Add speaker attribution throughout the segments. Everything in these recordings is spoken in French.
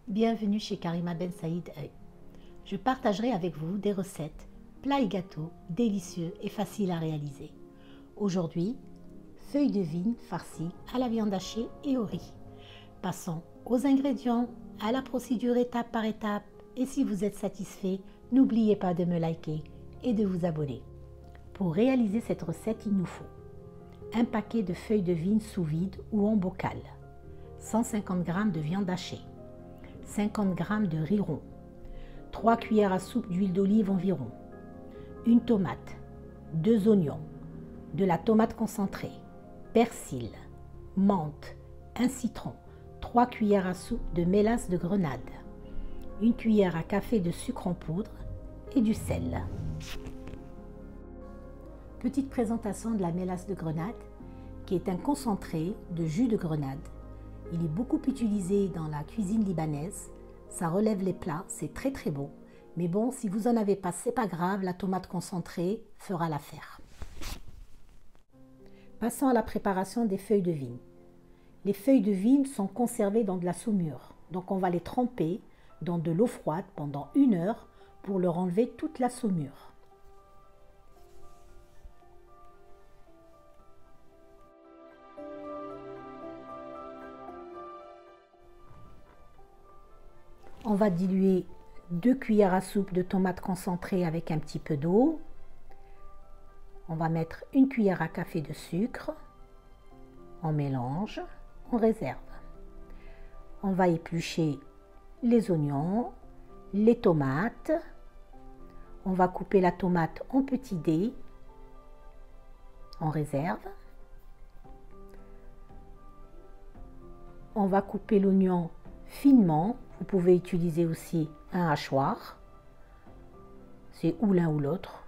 Speaker 1: Bienvenue chez Karima Ben Saïd. Je partagerai avec vous des recettes, plats et gâteaux délicieux et faciles à réaliser. Aujourd'hui, feuilles de vigne farcies à la viande hachée et au riz. Passons aux ingrédients, à la procédure étape par étape. Et si vous êtes satisfait, n'oubliez pas de me liker et de vous abonner. Pour réaliser cette recette, il nous faut un paquet de feuilles de vigne sous vide ou en bocal, 150 g de viande hachée, 50 g de riz rond, 3 cuillères à soupe d'huile d'olive environ, une tomate, 2 oignons, de la tomate concentrée, persil, menthe, un citron, 3 cuillères à soupe de mélasse de grenade, une cuillère à café de sucre en poudre et du sel. Petite présentation de la mélasse de grenade, qui est un concentré de jus de grenade. Il est beaucoup utilisé dans la cuisine libanaise. Ça relève les plats, c'est très très bon. Mais bon, si vous n'en avez pas, c'est pas grave, la tomate concentrée fera l'affaire. Passons à la préparation des feuilles de vigne. Les feuilles de vigne sont conservées dans de la saumure. Donc on va les tremper dans de l'eau froide pendant 1 heure pour leur enlever toute la saumure. On va diluer 2 cuillères à soupe de tomates concentrées avec un petit peu d'eau. On va mettre 1 cuillère à café de sucre. On mélange, on réserve. On va éplucher les oignons, les tomates. On va couper la tomate en petits dés. On réserve. On va couper l'oignon finement. Vous pouvez utiliser aussi un hachoir. C'est ou l'un ou l'autre.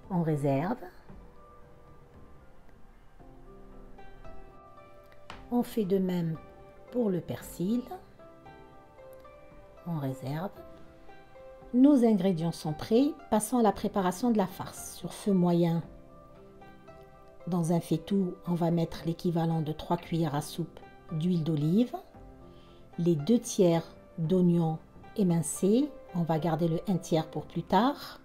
Speaker 1: On réserve. On fait de même pour le persil. On réserve. Nos ingrédients sont prêts. Passons à la préparation de la farce. Sur feu moyen, dans un faitout, on va mettre l'équivalent de 3 cuillères à soupe d'huile d'olive, les 2 tiers d'oignons émincés, on va garder le 1 tiers pour plus tard.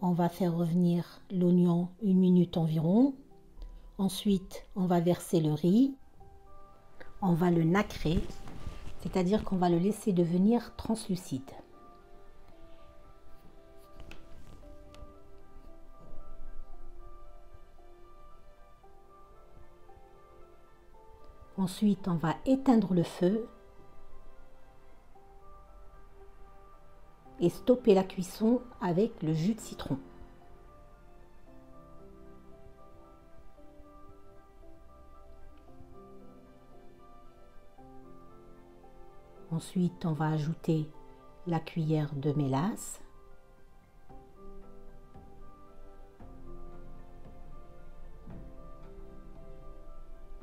Speaker 1: On va faire revenir l'oignon 1 minute environ. Ensuite, on va verser le riz. On va le nacrer, c'est-à-dire qu'on va le laisser devenir translucide. Ensuite, on va éteindre le feu et stopper la cuisson avec le jus de citron. Ensuite, on va ajouter la cuillère de mélasse.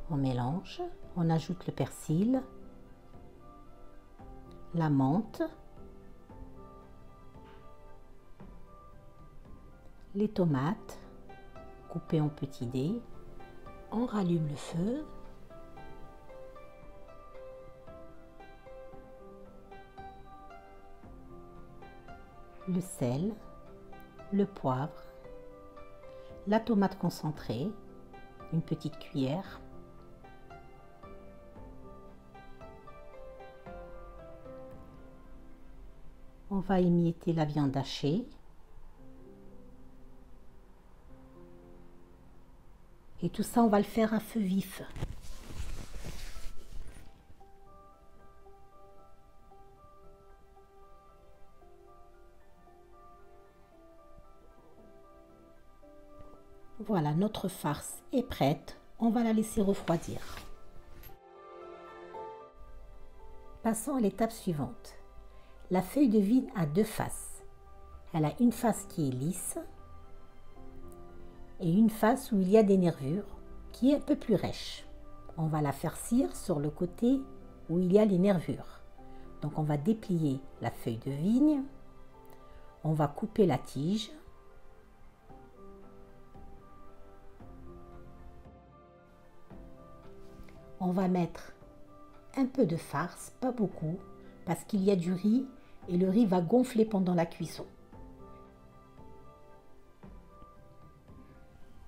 Speaker 1: On mélange, on ajoute le persil, la menthe, les tomates coupées en petits dés. On rallume le feu. Le sel, le poivre, la tomate concentrée, une petite cuillère. On va émietter la viande hachée. Et tout ça, on va le faire à feu vif. Voilà, notre farce est prête. On va la laisser refroidir. Passons à l'étape suivante. La feuille de vigne a 2 faces. Elle a une face qui est lisse et une face où il y a des nervures qui est un peu plus rêche. On va la farcir sur le côté où il y a les nervures. Donc on va déplier la feuille de vigne, on va couper la tige On va mettre un peu de farce, pas beaucoup, parce qu'il y a du riz et le riz va gonfler pendant la cuisson.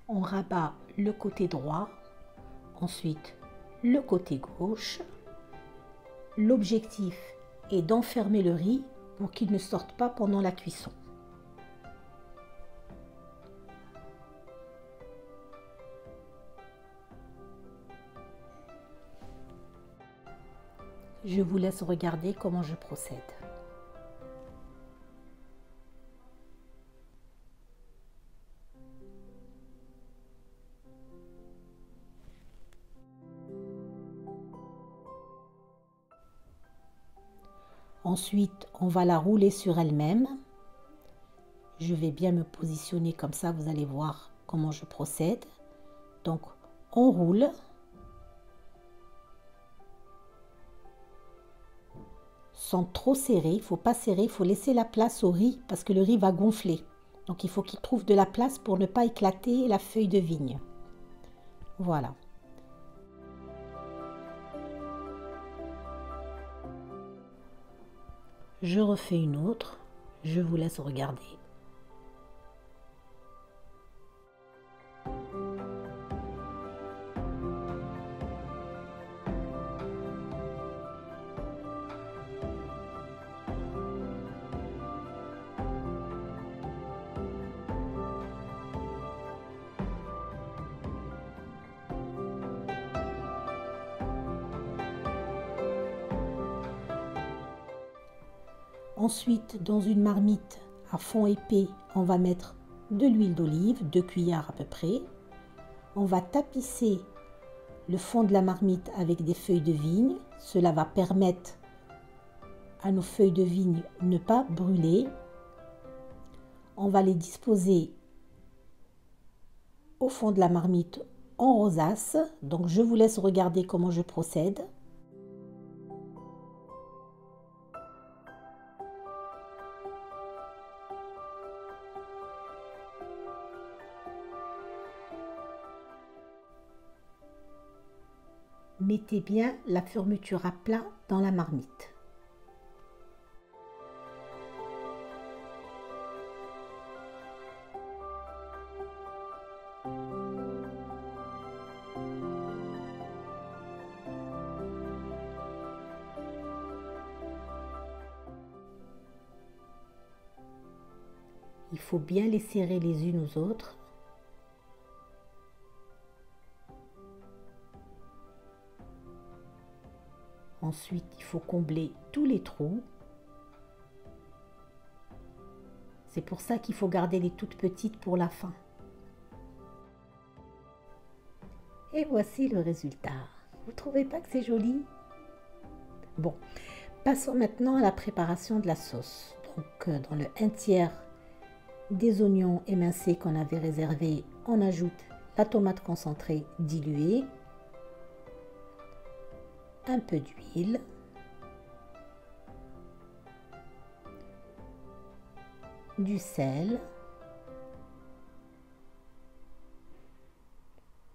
Speaker 1: On rabat le côté droit, ensuite le côté gauche. L'objectif est d'enfermer le riz pour qu'il ne sorte pas pendant la cuisson. Je vous laisse regarder comment je procède. Ensuite, on va la rouler sur elle-même. Je vais bien me positionner comme ça, vous allez voir comment je procède. Donc, on roule. Sans trop serrer, il ne faut pas serrer, il faut laisser la place au riz parce que le riz va gonfler. Donc, il faut qu'il trouve de la place pour ne pas éclater la feuille de vigne. Voilà. Je refais une autre, je vous laisse regarder. Ensuite, dans une marmite à fond épais, on va mettre de l'huile d'olive, 2 cuillères à peu près. On va tapisser le fond de la marmite avec des feuilles de vigne. Cela va permettre à nos feuilles de vigne de ne pas brûler. On va les disposer au fond de la marmite en rosace. Donc je vous laisse regarder comment je procède. Mettez bien la fermeture à plat dans la marmite. Il faut bien les serrer les unes aux autres. Ensuite, il faut combler tous les trous. C'est pour ça qu'il faut garder les toutes petites pour la fin. Et voici le résultat. Vous ne trouvez pas que c'est joli? Bon, passons maintenant à la préparation de la sauce. Donc, dans le 1/3 des oignons émincés qu'on avait réservés, on ajoute la tomate concentrée diluée, un peu d'huile, du sel,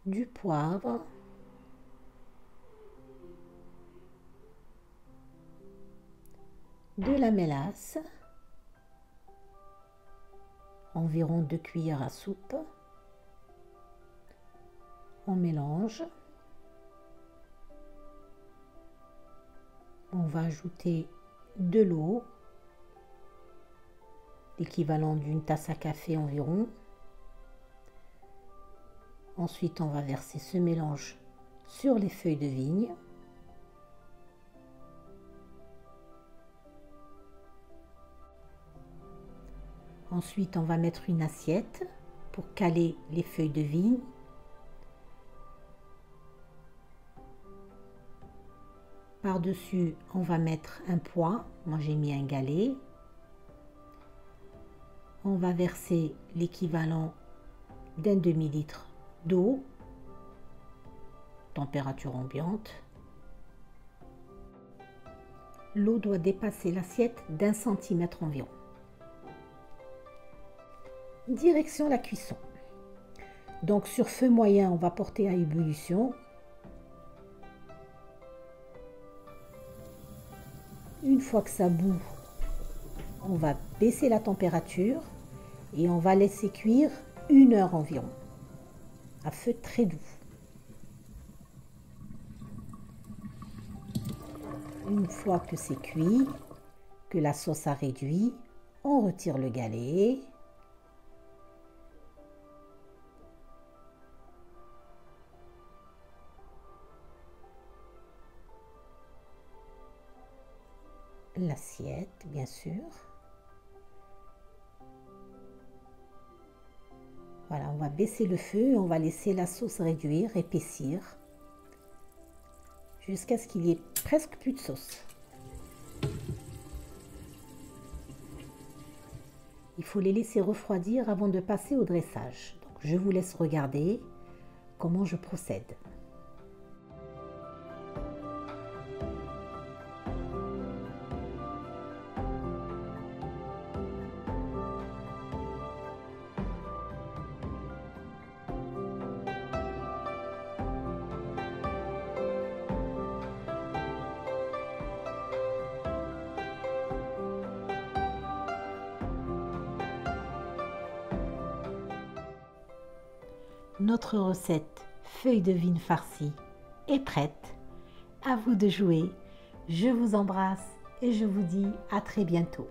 Speaker 1: du poivre, de la mélasse, environ 2 cuillères à soupe. On mélange. On va ajouter de l'eau, l'équivalent d'une tasse à café environ. Ensuite, on va verser ce mélange sur les feuilles de vigne. Ensuite, on va mettre une assiette pour caler les feuilles de vigne. Par-dessus, on va mettre un pois. Moi, j'ai mis un galet. On va verser l'équivalent d'un demi-litre d'eau, température ambiante. L'eau doit dépasser l'assiette d'1 centimètre environ. Direction la cuisson. Donc sur feu moyen, on va porter à ébullition. Une fois que ça bout, on va baisser la température et on va laisser cuire 1 heure environ, à feu très doux. Une fois que c'est cuit, que la sauce a réduit, on retire le galet. L'assiette, bien sûr. Voilà, on va baisser le feu et on va laisser la sauce réduire, épaissir, jusqu'à ce qu'il y ait presque plus de sauce. Il faut les laisser refroidir avant de passer au dressage. Donc, je vous laisse regarder comment je procède. Notre recette feuille de vigne farcie est prête. À vous de jouer. Je vous embrasse et je vous dis à très bientôt.